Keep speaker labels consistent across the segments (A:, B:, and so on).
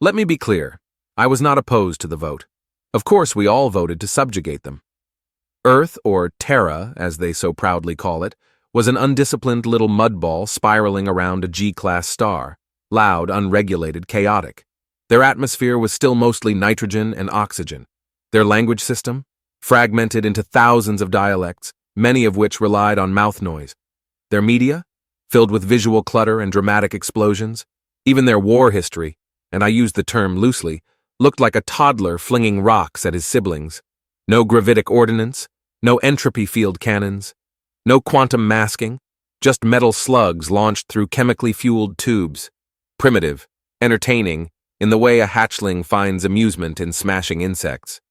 A: Let me be clear. I was not opposed to the vote. Of course, we all voted to subjugate them. Earth, or Terra, as they so proudly call it, was an undisciplined little mudball spiraling around a G-class star, loud, unregulated, chaotic. Their atmosphere was still mostly nitrogen and oxygen. Their language system, fragmented into thousands of dialects, many of which relied on mouth noise. Their media, filled with visual clutter and dramatic explosions. Even their war history, and I use the term loosely, looked like a toddler flinging rocks at his siblings. No gravitic ordnance, no entropy field cannons, no quantum masking, just metal slugs launched through chemically fueled tubes. Primitive, entertaining, in the way a hatchling finds amusement in smashing insects.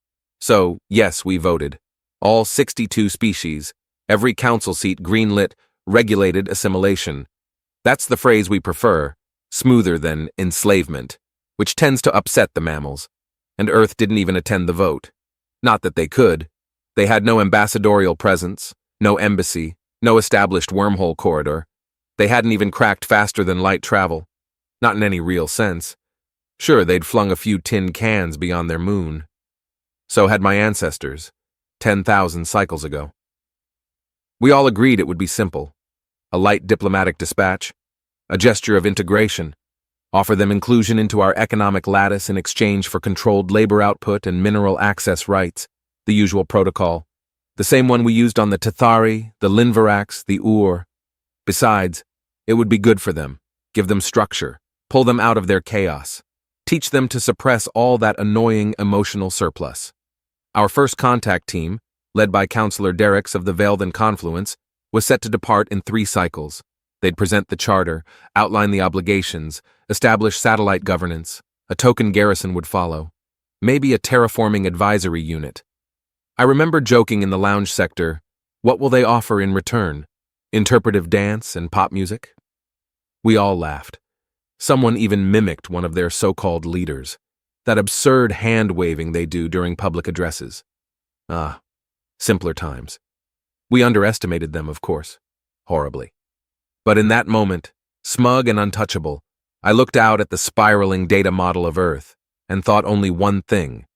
A: So, yes, we voted. All 62 species, every council seat greenlit, regulated assimilation. That's the phrase we prefer, smoother than enslavement, which tends to upset the mammals. And Earth didn't even attend the vote. Not that they could. They had no ambassadorial presence, no embassy, no established wormhole corridor. They hadn't even cracked faster than light travel. Not in any real sense. Sure, they'd flung a few tin cans beyond their moon. So had my ancestors, 10,000 cycles ago. We all agreed it would be simple. A light diplomatic dispatch, a gesture of integration, offer them inclusion into our economic lattice in exchange for controlled labor output and mineral access rights, the usual protocol, the same one we used on the Tethari, the Linvarax, the Ur. Besides, it would be good for them, give them structure, pull them out of their chaos, teach them to suppress all that annoying emotional surplus. Our first contact team, led by Counselor Derricks of the Veiled Confluence, was set to depart in 3 cycles. They'd present the charter, outline the obligations, establish satellite governance. A token garrison would follow. Maybe a terraforming advisory unit. I remember joking in the lounge sector, what will they offer in return? Interpretive dance and pop music? We all laughed. Someone even mimicked one of their so-called leaders. That absurd hand-waving they do during public addresses. Simpler times. We underestimated them, of course. Horribly. But in that moment, smug and untouchable, I looked out at the spiraling data model of Earth and thought only one thing.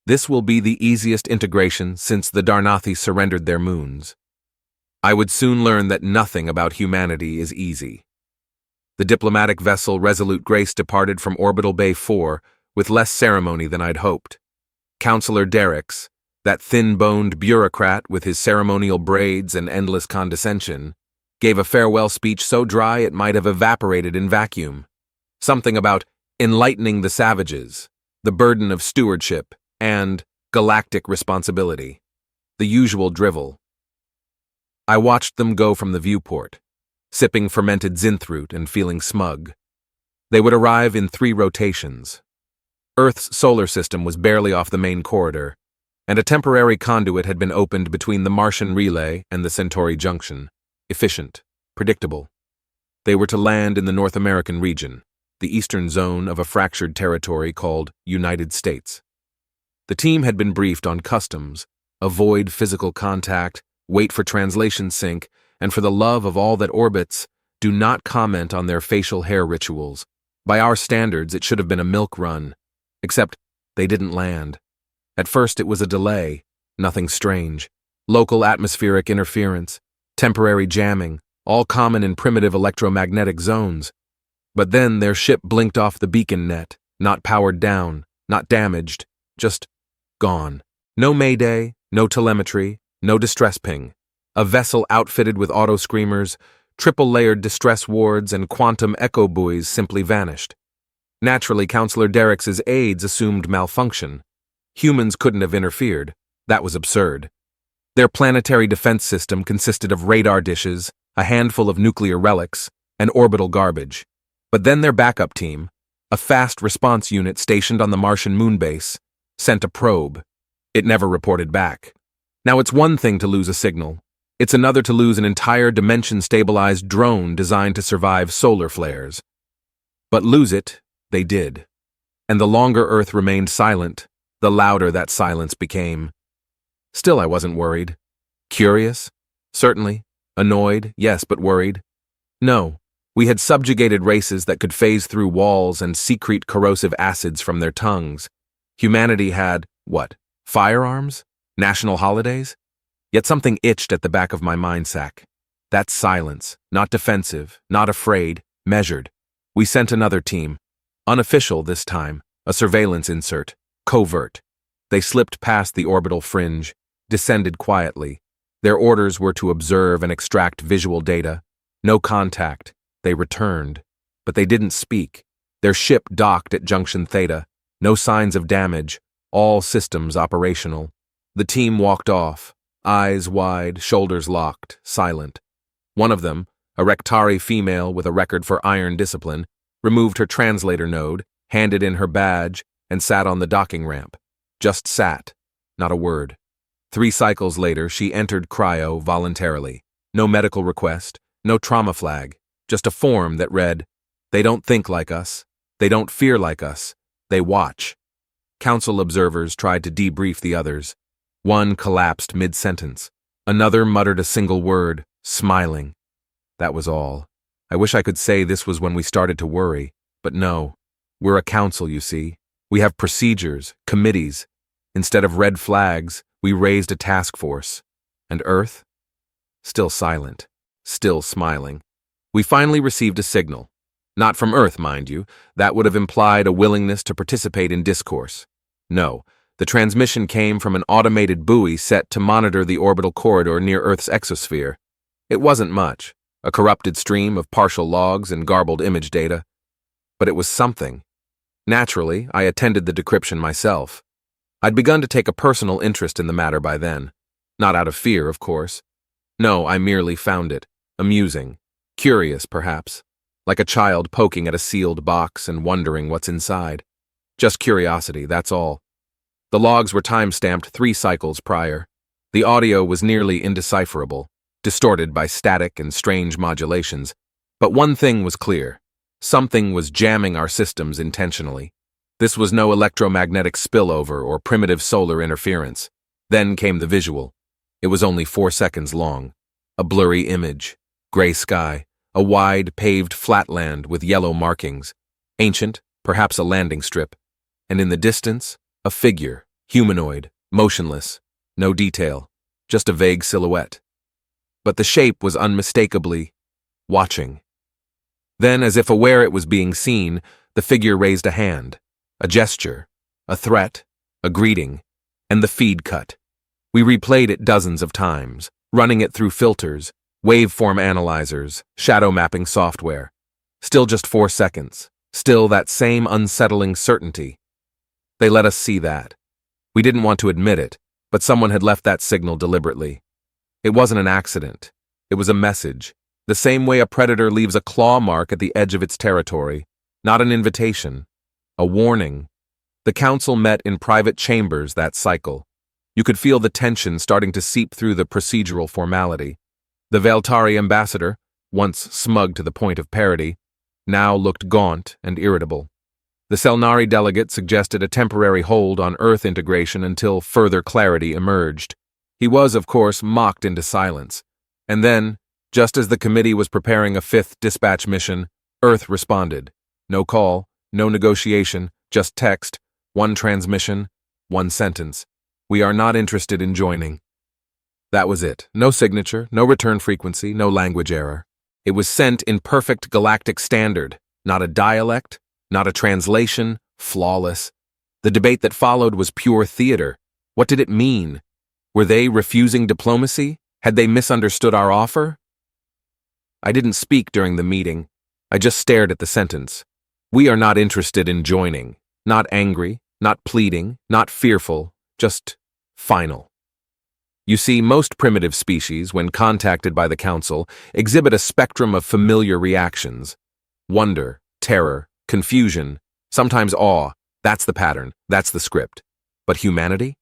A: This will be the easiest integration since the Darnathi surrendered their moons. I would soon learn that nothing about humanity is easy. The diplomatic vessel Resolute Grace departed from Orbital Bay 4 with less ceremony than I'd hoped. Counselor Derricks, that thin-boned bureaucrat with his ceremonial braids and endless condescension, gave a farewell speech so dry it might have evaporated in vacuum. Something about enlightening the savages, the burden of stewardship, and galactic responsibility. The usual drivel. I watched them go from the viewport, sipping fermented zinthroot and feeling smug. They would arrive in 3 rotations. Earth's solar system was barely off the main corridor, and a temporary conduit had been opened between the Martian relay and the Centauri junction. Efficient, predictable. They were to land in the North American region, the eastern zone of a fractured territory called United States. The team had been briefed on customs, avoid physical contact, wait for translation sync, and for the love of all that orbits, do not comment on their facial hair rituals. By our standards, it should have been a milk run. Except they didn't land. At first it was a delay, nothing strange. Local atmospheric interference, temporary jamming, all common in primitive electromagnetic zones. But then their ship blinked off the beacon net, not powered down, not damaged, just gone. No mayday, no telemetry, no distress ping. A vessel outfitted with auto-screamers, triple-layered distress wards, and quantum echo buoys simply vanished. Naturally, Counselor Derricks's aides assumed malfunction. Humans couldn't have interfered. That was absurd. Their planetary defense system consisted of radar dishes, a handful of nuclear relics, and orbital garbage. But then their backup team, a fast response unit stationed on the Martian moon base, sent a probe. It never reported back. Now, it's one thing to lose a signal. It's another to lose an entire dimension-stabilized drone designed to survive solar flares. But lose it, they did. And the longer Earth remained silent, the louder that silence became. Still, I wasn't worried. Curious? Certainly. Annoyed? Yes, but worried? No. We had subjugated races that could phase through walls and secrete corrosive acids from their tongues. Humanity had, what, firearms? National holidays? Yet something itched at the back of my mind sac. That silence, not defensive, not afraid, measured. We sent another team. Unofficial this time, a surveillance insert, covert. They slipped past the orbital fringe, descended quietly. Their orders were to observe and extract visual data. No contact. They returned. But they didn't speak. Their ship docked at Junction Theta. No signs of damage. All systems operational. The team walked off, eyes wide, shoulders locked, silent. One of them, a Rectari female with a record for iron discipline, removed her translator node, handed in her badge, and sat on the docking ramp. Just sat. Not a word. 3 cycles later, she entered cryo voluntarily. No medical request, no trauma flag, just a form that read, "They don't think like us. They don't fear like us. They watch." Council observers tried to debrief the others. One collapsed mid-sentence. Another muttered a single word, smiling. That was all. I wish I could say this was when we started to worry, but no. We're a council, you see. We have procedures, committees. Instead of red flags, we raised a task force. And Earth? Still silent. Still smiling. We finally received a signal. Not from Earth, mind you. That would have implied a willingness to participate in discourse. No, the transmission came from an automated buoy set to monitor the orbital corridor near Earth's exosphere. It wasn't much, a corrupted stream of partial logs and garbled image data. But it was something. Naturally, I attended the decryption myself. I'd begun to take a personal interest in the matter by then. Not out of fear, of course. No, I merely found it amusing, curious perhaps, like a child poking at a sealed box and wondering what's inside. Just curiosity, that's all. The logs were time-stamped 3 cycles prior. The audio was nearly indecipherable, distorted by static and strange modulations. But one thing was clear. Something was jamming our systems intentionally. This was no electromagnetic spillover or primitive solar interference. Then came the visual. It was only 4 seconds long. A blurry image. Gray sky. A wide, paved flatland with yellow markings. Ancient, perhaps a landing strip. And in the distance, a figure, humanoid, motionless. No detail. Just a vague silhouette. But the shape was unmistakably watching. Then, as if aware it was being seen, the figure raised a hand. A gesture. A threat. A greeting. And the feed cut. We replayed it dozens of times, running it through filters, waveform analyzers, shadow mapping software. Still just 4 seconds. Still that same unsettling certainty. They let us see that. We didn't want to admit it, but someone had left that signal deliberately. It wasn't an accident. It was a message. The same way a predator leaves a claw mark at the edge of its territory. Not an invitation. A warning. The council met in private chambers that cycle. You could feel the tension starting to seep through the procedural formality. The Veltari ambassador, once smug to the point of parody, now looked gaunt and irritable. The Selnari delegate suggested a temporary hold on Earth integration until further clarity emerged. He was, of course, mocked into silence. And then, just as the committee was preparing a 5th dispatch mission, Earth responded. No call, no negotiation, just text, 1 transmission, 1 sentence. We are not interested in joining. That was it. No signature, no return frequency, no language error. It was sent in perfect galactic standard, not a dialect, not a translation, flawless. The debate that followed was pure theater. What did it mean? Were they refusing diplomacy? Had they misunderstood our offer? I didn't speak during the meeting. I just stared at the sentence. We are not interested in joining. Not angry, not pleading, not fearful, just final. You see, most primitive species, when contacted by the Council, exhibit a spectrum of familiar reactions. Wonder, terror, confusion, sometimes awe. That's the pattern, that's the script. But humanity?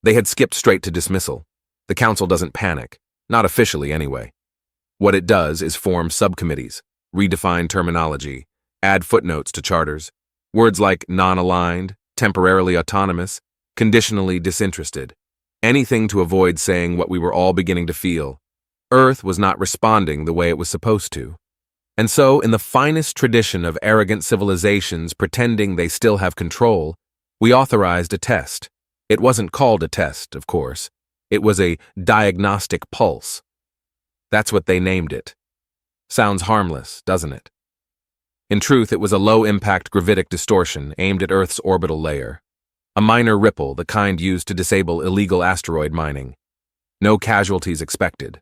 A: They had skipped straight to dismissal. The Council doesn't panic, not officially anyway. What it does is form subcommittees, redefine terminology, add footnotes to charters. Words like non-aligned, temporarily autonomous, conditionally disinterested. Anything to avoid saying what we were all beginning to feel. Earth was not responding the way it was supposed to. And so, in the finest tradition of arrogant civilizations pretending they still have control, we authorized a test. It wasn't called a test, of course. It was a diagnostic pulse. That's what they named it. Sounds harmless, doesn't it? In truth, it was a low-impact gravitic distortion aimed at Earth's orbital layer. A minor ripple, the kind used to disable illegal asteroid mining. No casualties expected.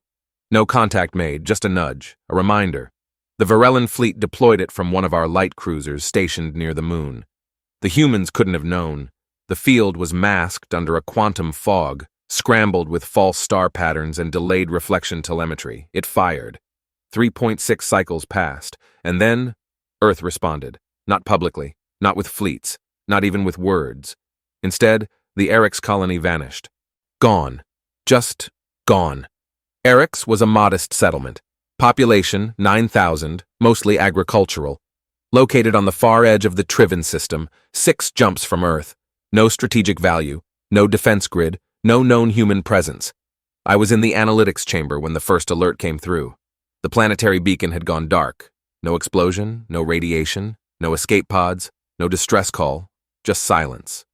A: No contact made, just a nudge, a reminder. The Varellan fleet deployed it from one of our light cruisers stationed near the moon. The humans couldn't have known. The field was masked under a quantum fog, scrambled with false star patterns and delayed reflection telemetry. It fired. 3.6 cycles passed, and then Earth responded. Not publicly, not with fleets, not even with words. Instead, the Erix colony vanished. Gone. Just gone. Erix was a modest settlement. Population 9,000, mostly agricultural. Located on the far edge of the Trivan system, 6 jumps from Earth. No strategic value, no defense grid, no known human presence. I was in the analytics chamber when the first alert came through. The planetary beacon had gone dark. No explosion, no radiation, no escape pods, no distress call, just silence.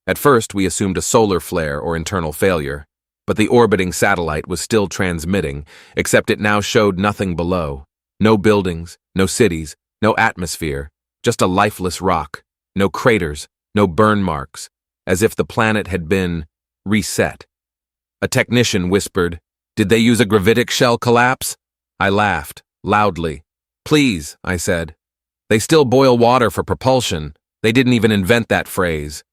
A: At first, we assumed a solar flare or internal failure, but the orbiting satellite was still transmitting, except it now showed nothing below. No buildings, no cities, no atmosphere, just a lifeless rock, no craters, no burn marks, as if the planet had been reset. A technician whispered, "Did they use a gravitic shell collapse?" I laughed, loudly. "Please," I said. "They still boil water for propulsion. They didn't even invent that phrase."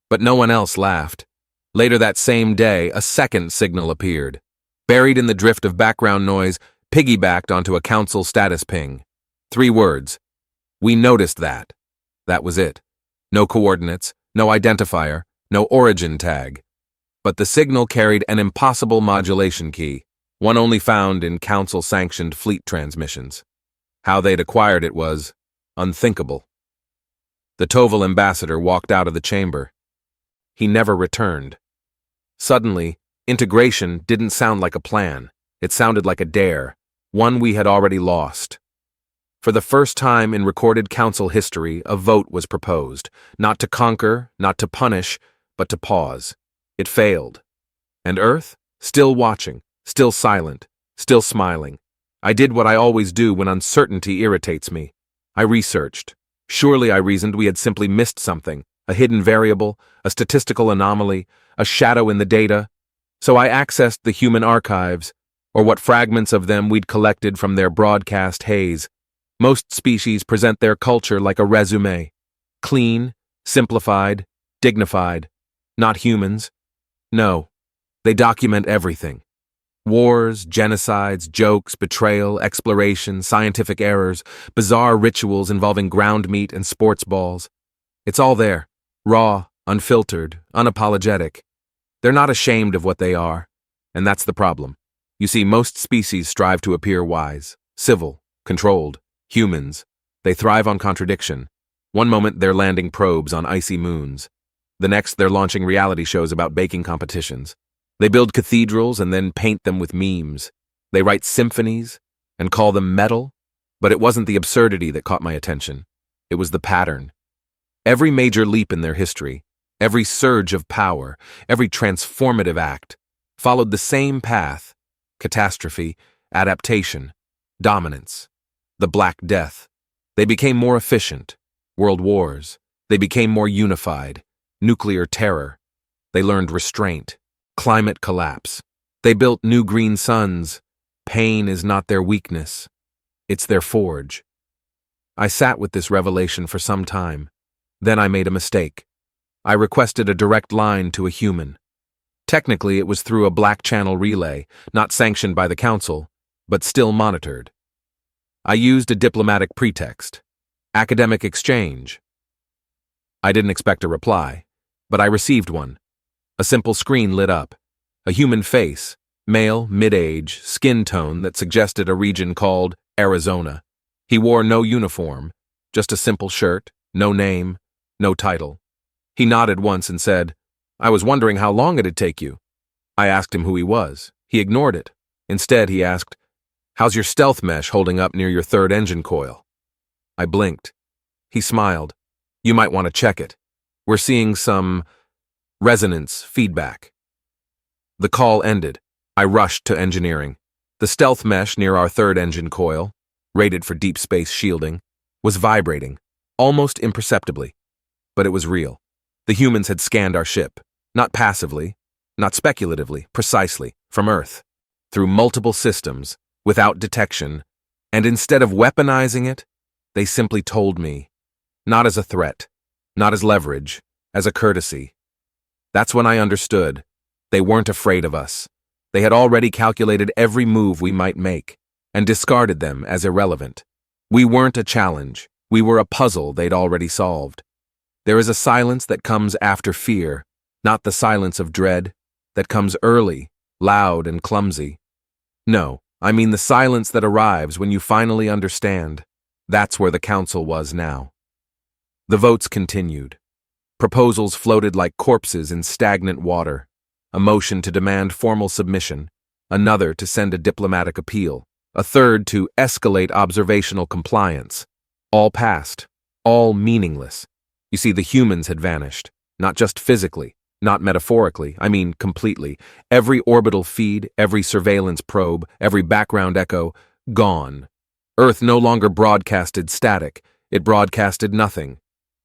A: But no one else laughed. Later that same day, a second signal appeared. Buried in the drift of background noise, piggybacked onto a council status ping. 3 words. "We noticed that." That was it. No coordinates, no identifier, no origin tag. But the signal carried an impossible modulation key, one only found in council-sanctioned fleet transmissions. How they'd acquired it was unthinkable. The Toval ambassador walked out of the chamber. He never returned. Suddenly, integration didn't sound like a plan. It sounded like a dare, one we had already lost. For the first time in recorded council history, a vote was proposed, not to conquer, not to punish, but to pause. It failed. And Earth? Still watching, still silent, still smiling. I did what I always do when uncertainty irritates me. I researched. Surely, I reasoned, we had simply missed something, a hidden variable, a statistical anomaly, a shadow in the data. So I accessed the human archives, or what fragments of them we'd collected from their broadcast haze. Most species present their culture like a resume. Clean, simplified, dignified. Not humans. No, they document everything. Wars, genocides, jokes, betrayal, exploration, scientific errors, bizarre rituals involving ground meat and sports balls. It's all there, raw, unfiltered, unapologetic. They're not ashamed of what they are, and that's the problem. You see, most species strive to appear wise, civil, controlled. Humans, they thrive on contradiction. One moment they're landing probes on icy moons. The next they're launching reality shows about baking competitions. They build cathedrals and then paint them with memes. They write symphonies and call them metal. But it wasn't the absurdity that caught my attention. It was the pattern. Every major leap in their history, every surge of power, every transformative act, followed the same path: catastrophe, adaptation, dominance, the Black Death. They became more efficient, world wars. They became more unified, nuclear terror. They learned restraint, climate collapse. They built new green suns. Pain is not their weakness. It's their forge. I sat with this revelation for some time. Then I made a mistake. I requested a direct line to a human. Technically, it was through a black channel relay, not sanctioned by the council, but still monitored. I used a diplomatic pretext. Academic exchange. I didn't expect a reply, but I received one. A simple screen lit up. A human face, male, mid-age, skin tone that suggested a region called Arizona. He wore no uniform, just a simple shirt, no name, no title. He nodded once and said, "I was wondering how long it'd take you." I asked him who he was. He ignored it. Instead, he asked, How's your stealth mesh holding up near your third engine coil? I blinked. He smiled. You might want to check it. We're seeing some resonance feedback. The call ended. I rushed to engineering. The stealth mesh near our third engine coil, rated for deep space shielding, was vibrating, almost imperceptibly. But it was real. The humans had scanned our ship, not passively, not speculatively, precisely, from Earth, through multiple systems, without detection, and instead of weaponizing it, they simply told me, not as a threat, not as leverage, as a courtesy. That's when I understood. They weren't afraid of us. They had already calculated every move we might make, and discarded them as irrelevant. We weren't a challenge. We were a puzzle they'd already solved. There is a silence that comes after fear, not the silence of dread, that comes early, loud and clumsy. No, I mean the silence that arrives when you finally understand. That's where the council was now. The votes continued. Proposals floated like corpses in stagnant water. A motion to demand formal submission, another to send a diplomatic appeal, a third to escalate observational compliance. All passed, all meaningless. You see, the humans had vanished, not just physically, not metaphorically, I mean completely. Every orbital feed, every surveillance probe, every background echo, gone. Earth no longer broadcasted static, it broadcasted nothing.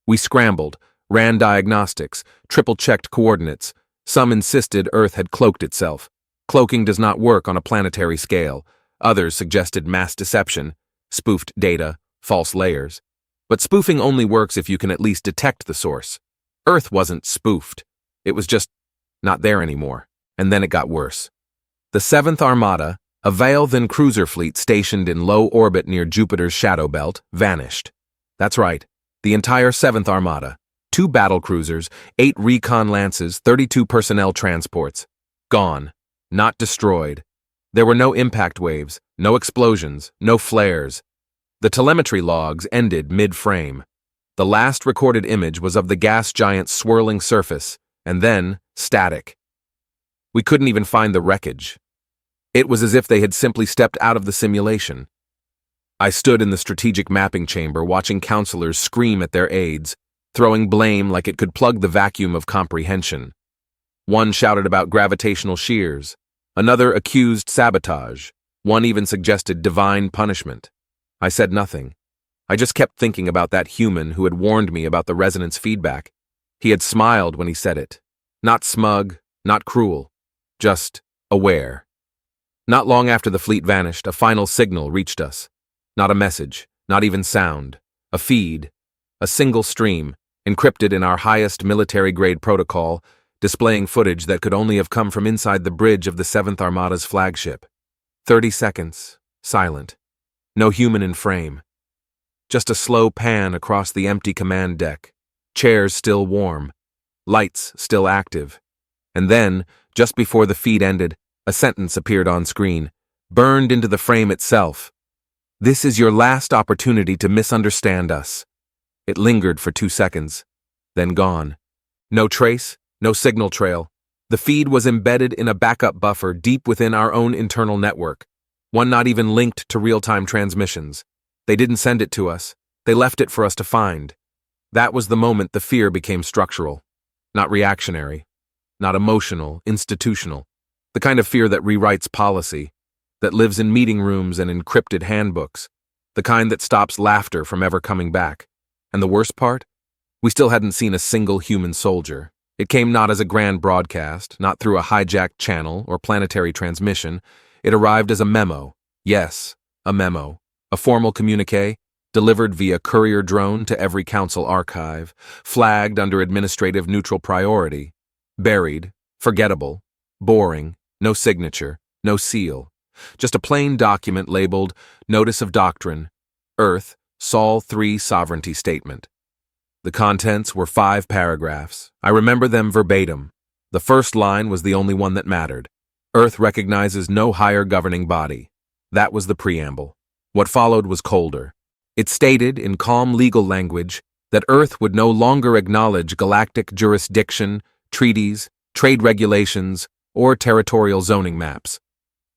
A: We scrambled, ran diagnostics, triple-checked coordinates. Some insisted Earth had cloaked itself. Cloaking does not work on a planetary scale. Others suggested mass deception, spoofed data, false layers. But spoofing only works if you can at least detect the source. Earth wasn't spoofed. It was just not there anymore. And then it got worse. The 7th Armada, a veil-thin cruiser fleet stationed in low orbit near Jupiter's shadow belt, vanished. That's right, the entire 7th Armada. 2 battle cruisers, 8 recon lances, 32 personnel transports. Gone. Not destroyed. There were no impact waves, no explosions, no flares. The telemetry logs ended mid-frame. The last recorded image was of the gas giant's swirling surface, and then static. We couldn't even find the wreckage. It was as if they had simply stepped out of the simulation. I stood in the strategic mapping chamber watching counselors scream at their aides, throwing blame like it could plug the vacuum of comprehension. One shouted about gravitational shears. Another accused sabotage. One even suggested divine punishment. I said nothing. I just kept thinking about that human who had warned me about the resonance feedback. He had smiled when he said it. Not smug, not cruel. Just aware. Not long after the fleet vanished, a final signal reached us. Not a message, not even sound. A feed. A single stream, encrypted in our highest military-grade protocol, displaying footage that could only have come from inside the bridge of the 7th Armada's flagship. 30 seconds, silent. No human in frame. Just a slow pan across the empty command deck. Chairs still warm. Lights still active. And then, just before the feed ended, a sentence appeared on screen, burned into the frame itself. "This is your last opportunity to misunderstand us." It lingered for 2 seconds, then gone. No trace, no signal trail. The feed was embedded in a backup buffer deep within our own internal network, one not even linked to real-time transmissions. They didn't send it to us. They left it for us to find. That was the moment the fear became structural, not reactionary, not emotional, institutional. The kind of fear that rewrites policy, that lives in meeting rooms and encrypted handbooks, the kind that stops laughter from ever coming back. And the worst part? We still hadn't seen a single human soldier. It came not as a grand broadcast, not through a hijacked channel or planetary transmission. It arrived as a memo. Yes, a memo. A formal communique, delivered via courier drone to every council archive, flagged under administrative neutral priority, buried, forgettable, boring, no signature, no seal. Just a plain document labeled Notice of Doctrine, Earth, Sol 3 Sovereignty Statement. The contents were 5 paragraphs. I remember them verbatim. The first line was the only one that mattered. Earth recognizes no higher governing body. That was the preamble. What followed was colder. It stated, in calm legal language, that Earth would no longer acknowledge galactic jurisdiction, treaties, trade regulations, or territorial zoning maps.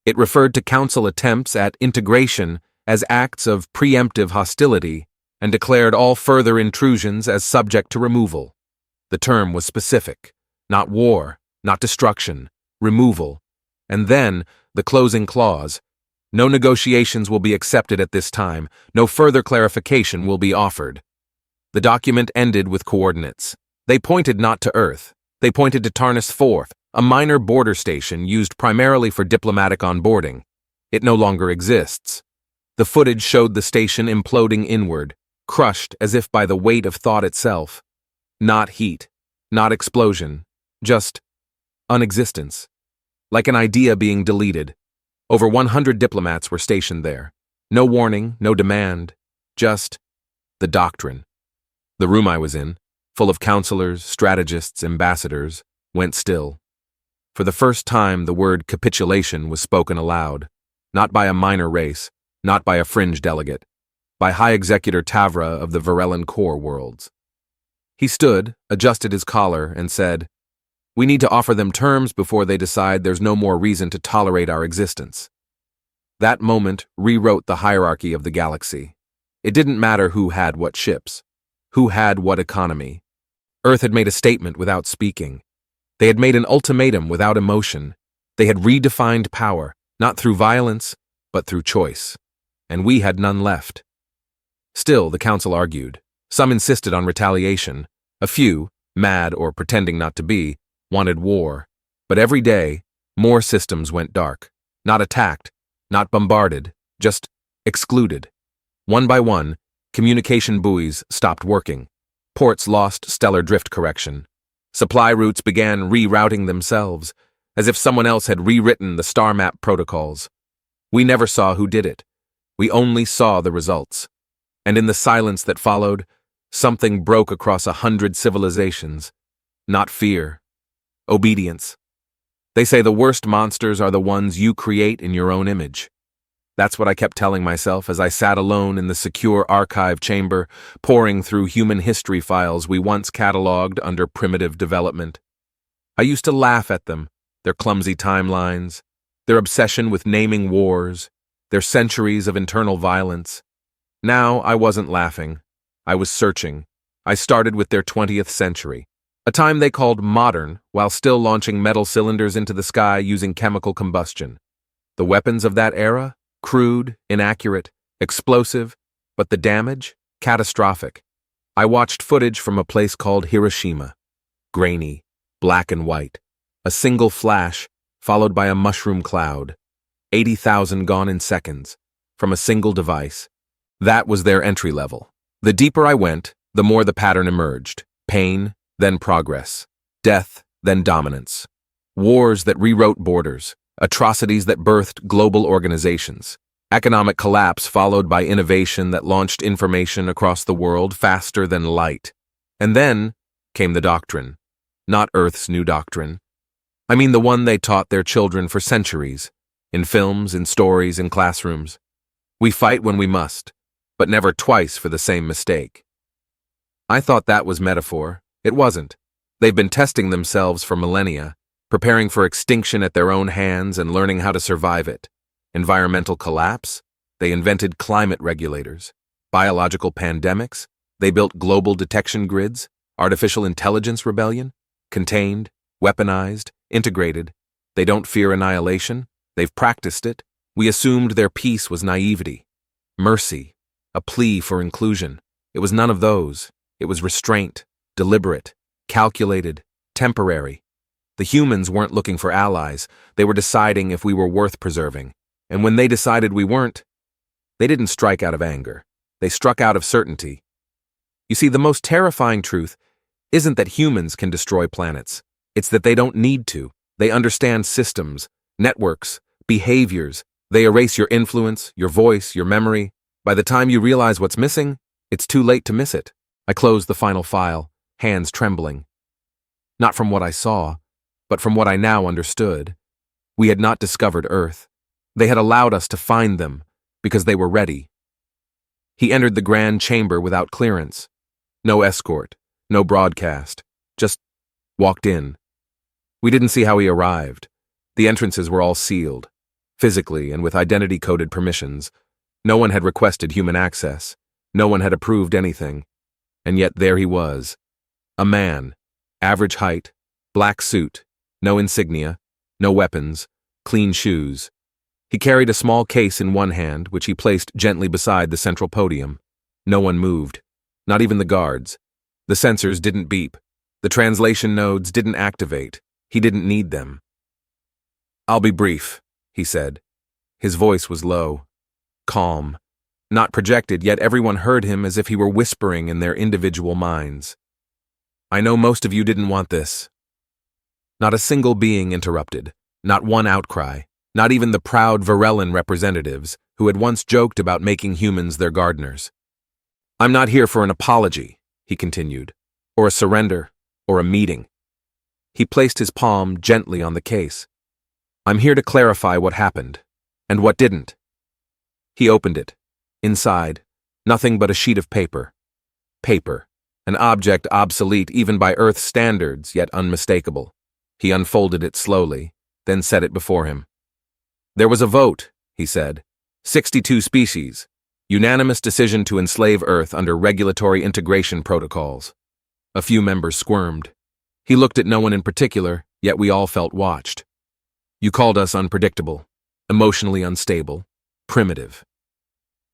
A: It referred to Council attempts at integration as acts of preemptive hostility and declared all further intrusions as subject to removal. The term was specific, not war, not destruction, removal. And then, the closing clause, no negotiations will be accepted at this time, no further clarification will be offered. The document ended with coordinates. They pointed not to Earth, they pointed to Tarnus IV, a minor border station used primarily for diplomatic onboarding. It no longer exists. The footage showed the station imploding inward, crushed as if by the weight of thought itself. Not heat, not explosion, just unexistence. Like an idea being deleted. Over 100 diplomats were stationed there. No warning, no demand, just the doctrine. The room I was in, full of counselors, strategists, ambassadors, went still. For the first time, the word capitulation was spoken aloud, not by a minor race, not by a fringe delegate, by High Executor Tavra of the Varellan Core worlds. He stood, adjusted his collar, and said, "We need to offer them terms before they decide there's no more reason to tolerate our existence." That moment rewrote the hierarchy of the galaxy. It didn't matter who had what ships, who had what economy. Earth had made a statement without speaking. They had made an ultimatum without emotion. They had redefined power, not through violence, but through choice. And we had none left. Still, the Council argued. Some insisted on retaliation. A few, mad or pretending not to be, wanted war. But every day, more systems went dark. Not attacked, not bombarded, just excluded. One by one, communication buoys stopped working. Ports lost stellar drift correction. Supply routes began rerouting themselves, as if someone else had rewritten the star map protocols. We never saw who did it. We only saw the results. And in the silence that followed, something broke across 100 civilizations. Not fear. Obedience. They say the worst monsters are the ones you create in your own image. That's what I kept telling myself as I sat alone in the secure archive chamber, poring through human history files we once cataloged under primitive development. I used to laugh at them, their clumsy timelines, their obsession with naming wars, their centuries of internal violence. Now I wasn't laughing. I was searching. I started with their 20th century, a time they called modern, while still launching metal cylinders into the sky using chemical combustion. The weapons of that era? Crude, inaccurate, explosive, but the damage? Catastrophic. I watched footage from a place called Hiroshima. Grainy, black and white. A single flash, followed by a mushroom cloud. 80,000 gone in seconds, from a single device. That was their entry level. The deeper I went, the more the pattern emerged. Pain, then progress. Death, then dominance. Wars that rewrote borders. Atrocities that birthed global organizations. Economic collapse followed by innovation that launched information across the world faster than light. And then came the doctrine. Not Earth's new doctrine. I mean the one they taught their children for centuries. In films, in stories, in classrooms. We fight when we must, but never twice for the same mistake. I thought that was metaphor. It wasn't. They've been testing themselves for millennia, preparing for extinction at their own hands and learning how to survive it. Environmental collapse? They invented climate regulators. Biological pandemics? They built global detection grids. Artificial intelligence rebellion? Contained, weaponized, integrated. They don't fear annihilation. They've practiced it. We assumed their peace was naivety. Mercy. A plea for inclusion. It was none of those. It was restraint, deliberate, calculated, temporary. The humans weren't looking for allies. They were deciding if we were worth preserving. And when they decided we weren't, they didn't strike out of anger. They struck out of certainty. You see, the most terrifying truth isn't that humans can destroy planets. It's that they don't need to. They understand systems, networks, behaviors. They erase your influence, your voice, your memory. By the time you realize what's missing, it's too late to miss it. I closed the final file, hands trembling. Not from what I saw, but from what I now understood. We had not discovered Earth. They had allowed us to find them, because they were ready. He entered the grand chamber without clearance. No escort, no broadcast, just walked in. We didn't see how he arrived. The entrances were all sealed. physically and with identity-coded permissions. No one had requested human access. No one had approved anything. And yet there he was. A man, average height, black suit, no insignia, no weapons, clean shoes. He carried a small case in one hand, which he placed gently beside the central podium. No one moved, not even the guards. The sensors didn't beep. The translation nodes didn't activate. He didn't need them. "I'll be brief," he said. His voice was low, calm, not projected, yet everyone heard him as if he were whispering in their individual minds. "I know most of you didn't want this." Not a single being interrupted, not one outcry, not even the proud Varellan representatives who had once joked about making humans their gardeners. "I'm not here for an apology," he continued, "or a surrender, or a meeting." He placed his palm gently on the case. "I'm here to clarify what happened, and what didn't." He opened it. Inside, nothing but a sheet of paper. Paper, an object obsolete even by Earth standards, yet unmistakable. He unfolded it slowly, then set it before him. "There was a vote," he said. 62 species. Unanimous decision to enslave Earth under regulatory integration protocols. A few members squirmed. He looked at no one in particular, yet we all felt watched. "You called us unpredictable, emotionally unstable, primitive."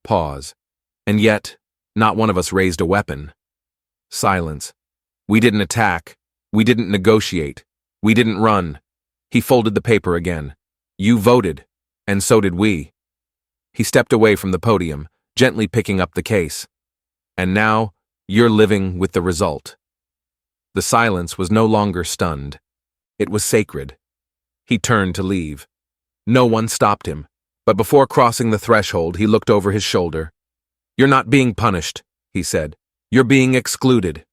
A: Pause. And yet, not one of us raised a weapon. Silence. We didn't attack. We didn't negotiate. We didn't run. He folded the paper again. "You voted, and so did we." He stepped away from the podium, gently picking up the case. "And now, you're living with the result." The silence was no longer stunned. It was sacred. He turned to leave. No one stopped him, but before crossing the threshold, he looked over his shoulder. "You're not being punished," he said. "You're being excluded."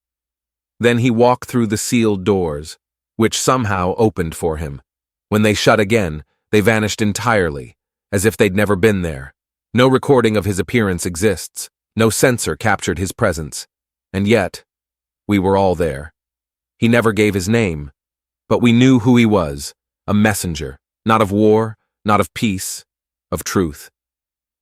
A: Then he walked through the sealed doors, which somehow opened for him. When they shut again, they vanished entirely, as if they'd never been there. No recording of his appearance exists. No sensor captured his presence. And yet, we were all there. He never gave his name, but we knew who he was, a messenger, not of war, not of peace, of truth.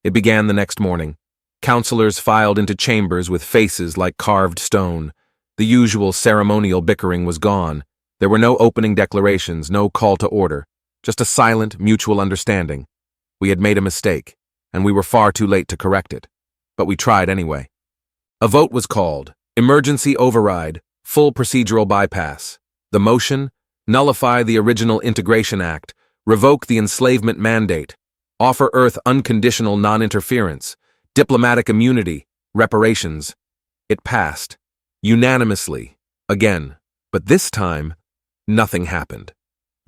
A: It began the next morning. Counselors filed into chambers with faces like carved stone. The usual ceremonial bickering was gone. There were no opening declarations, no call to order, just a silent, mutual understanding. We had made a mistake, and we were far too late to correct it. But we tried anyway. A vote was called. Emergency override, full procedural bypass. The motion: nullify the original Integration Act, revoke the enslavement mandate, offer Earth unconditional non-interference, diplomatic immunity, reparations. It passed. Unanimously. Again. But this time, nothing happened.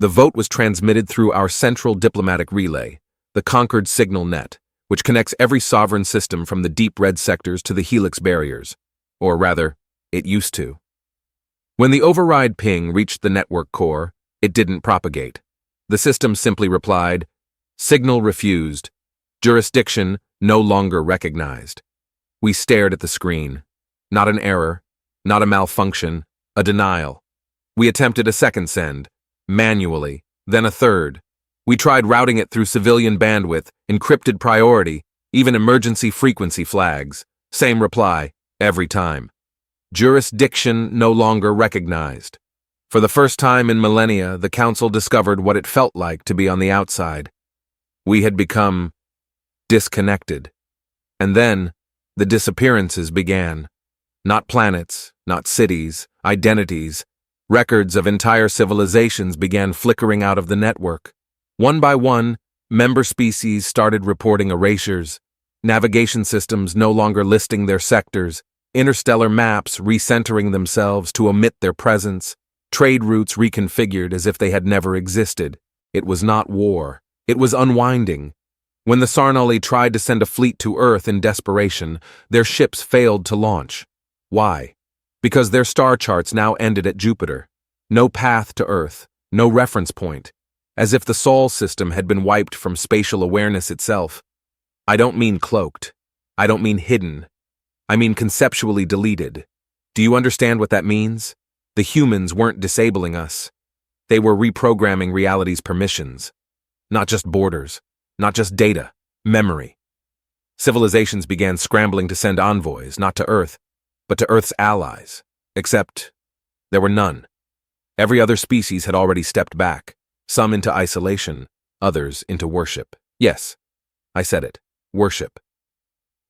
A: The vote was transmitted through our central diplomatic relay, the Concord Signal Net, which connects every sovereign system from the deep red sectors to the helix barriers. Or rather, it used to. When the override ping reached the network core, it didn't propagate. The system simply replied, "Signal refused. Jurisdiction no longer recognized." We stared at the screen. Not an error, not a malfunction, a denial. We attempted a second send, manually, then a third. We tried routing it through civilian bandwidth, encrypted priority, even emergency frequency flags. Same reply, every time. Jurisdiction no longer recognized. For the first time in millennia, the Council discovered what it felt like to be on the outside. We had become disconnected. And then, the disappearances began. Not planets, not cities, identities. Records of entire civilizations began flickering out of the network. One by one, member species started reporting erasures, navigation systems no longer listing their sectors, interstellar maps recentering themselves to omit their presence, trade routes reconfigured as if they had never existed. It was not war. It was unwinding. When the Sarnali tried to send a fleet to Earth in desperation, their ships failed to launch. Why? Because their star charts now ended at Jupiter. No path to Earth, no reference point. As if the Sol system had been wiped from spatial awareness itself. I don't mean cloaked. I don't mean hidden. I mean conceptually deleted. Do you understand what that means? The humans weren't disabling us. They were reprogramming reality's permissions. Not just borders, not just data, memory. Civilizations began scrambling to send envoys, not to Earth, but to Earth's allies. Except there were none. Every other species had already stepped back, some into isolation, others into worship. Yes, I said it, worship.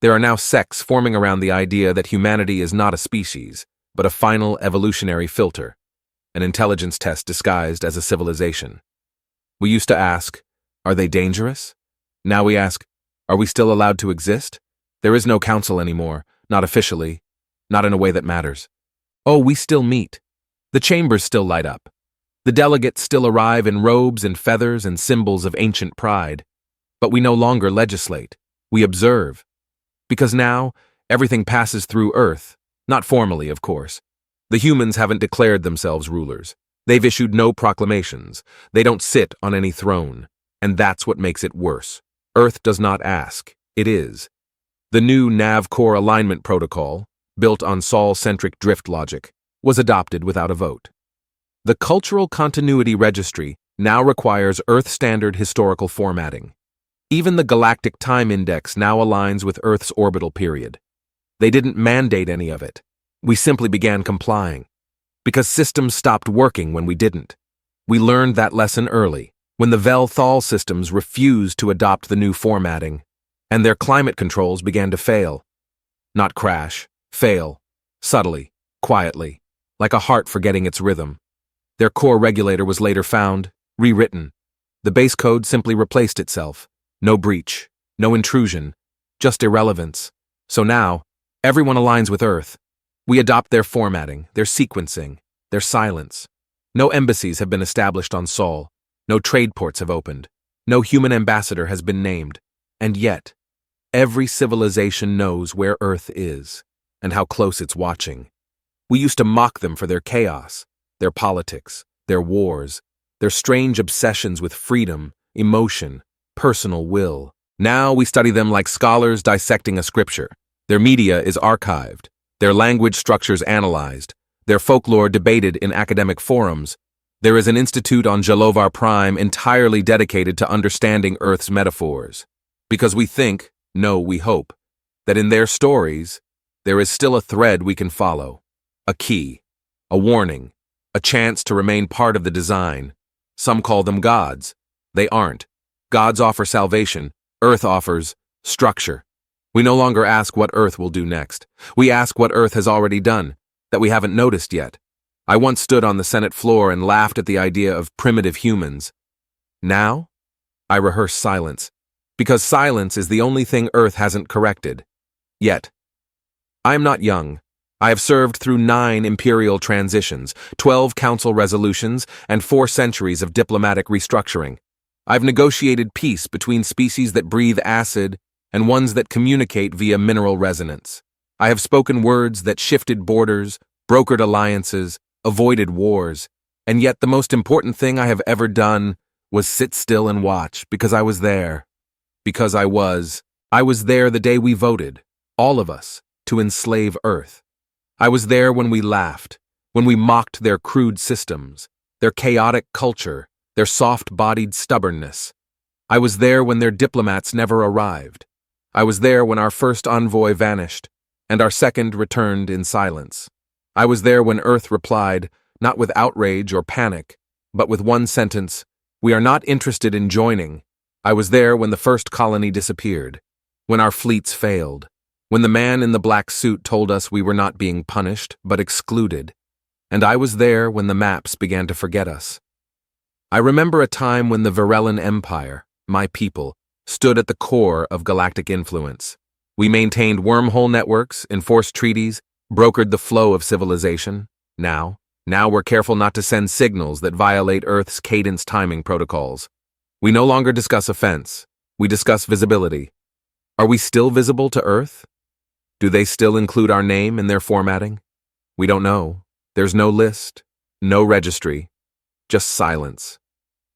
A: There are now sects forming around the idea that humanity is not a species, but a final evolutionary filter, an intelligence test disguised as a civilization. We used to ask, are they dangerous? Now we ask, are we still allowed to exist? There is no council anymore, not officially, not in a way that matters. Oh, we still meet. The chambers still light up. The delegates still arrive in robes and feathers and symbols of ancient pride. But we no longer legislate. We observe. Because now, everything passes through Earth, not formally, of course. The humans haven't declared themselves rulers. They've issued no proclamations. They don't sit on any throne. And that's what makes it worse. Earth does not ask. It is. The new Nav Core Alignment Protocol, built on Sol-centric drift logic, was adopted without a vote. The Cultural Continuity Registry now requires Earth-standard historical formatting. Even the Galactic Time Index now aligns with Earth's orbital period. They didn't mandate any of it. We simply began complying. Because systems stopped working when we didn't. We learned that lesson early, when the Vel-Thal systems refused to adopt the new formatting, and their climate controls began to fail. Not crash, fail, subtly, quietly, like a heart forgetting its rhythm. Their core regulator was later found, rewritten. The base code simply replaced itself. No breach, no intrusion, just irrelevance. So now, everyone aligns with Earth. We adopt their formatting, their sequencing, their silence. No embassies have been established on Sol. No trade ports have opened. No human ambassador has been named. And yet, every civilization knows where Earth is and how close it's watching. We used to mock them for their chaos, their politics, their wars, their strange obsessions with freedom, emotion, personal will. Now we study them like scholars dissecting a scripture. Their media is archived, their language structures analyzed, their folklore debated in academic forums. There is an institute on Jalovar Prime entirely dedicated to understanding Earth's metaphors. Because we think, no, we hope, that in their stories, there is still a thread we can follow, a key, a warning, a chance to remain part of the design. Some call them gods. They aren't. Gods offer salvation. Earth offers structure. We no longer ask what Earth will do next. We ask what Earth has already done, that we haven't noticed yet. I once stood on the Senate floor and laughed at the idea of primitive humans. Now, I rehearse silence, because silence is the only thing Earth hasn't corrected. Yet. I am not young. I have served through 9 imperial transitions, 12 council resolutions, and 4 centuries of diplomatic restructuring. I've negotiated peace between species that breathe acid and ones that communicate via mineral resonance. I have spoken words that shifted borders, brokered alliances, avoided wars, and yet the most important thing I have ever done was sit still and watch, because I was there. Because I was there the day we voted, all of us, to enslave Earth. I was there when we laughed, when we mocked their crude systems, their chaotic culture, their soft-bodied stubbornness. I was there when their diplomats never arrived. I was there when our first envoy vanished, and our second returned in silence. I was there when Earth replied, not with outrage or panic, but with one sentence, "We are not interested in joining." I was there when the first colony disappeared, when our fleets failed, when the man in the black suit told us we were not being punished, but excluded, and I was there when the maps began to forget us. I remember a time when the Varellan Empire, my people, stood at the core of galactic influence. We maintained wormhole networks, enforced treaties, brokered the flow of civilization. Now we're careful not to send signals that violate Earth's cadence timing protocols. We no longer discuss offense. We discuss visibility. Are we still visible to Earth? Do they still include our name in their formatting? We don't know. There's no list, no registry, just silence.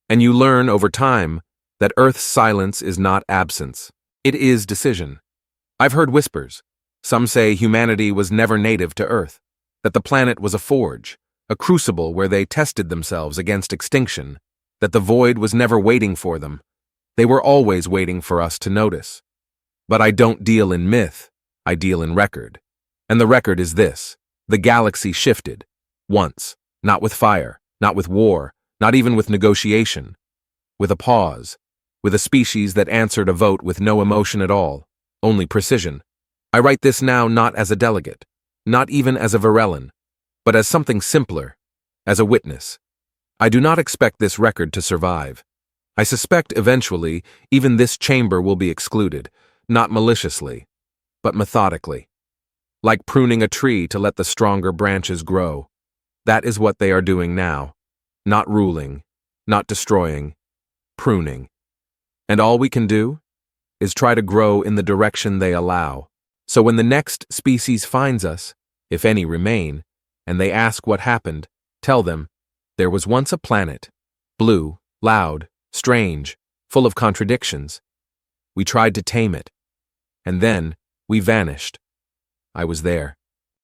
A: And you learn over time that Earth's silence is not absence. It is decision. I've heard whispers. Some say humanity was never native to Earth, that the planet was a forge, a crucible where they tested themselves against extinction, that the void was never waiting for them, They were always waiting for us to notice. But I don't deal in myth, I deal in record. And the record is this: the galaxy shifted. Once. Not with fire, not with war, not even with negotiation. With a pause. With a species that answered a vote with no emotion at all, only precision. I write this now not as a delegate, not even as a Varellan, but as something simpler, as a witness. I do not expect this record to survive. I suspect eventually even this chamber will be excluded, not maliciously, but methodically. Like pruning a tree to let the stronger branches grow. That is what they are doing now. Not ruling, not destroying, pruning. And all we can do is try to grow in the direction they allow. So when the next species finds us, if any remain, and they ask what happened, tell them, there was once a planet, blue, loud, strange, full of contradictions. We tried to tame it, and then we vanished. I was there.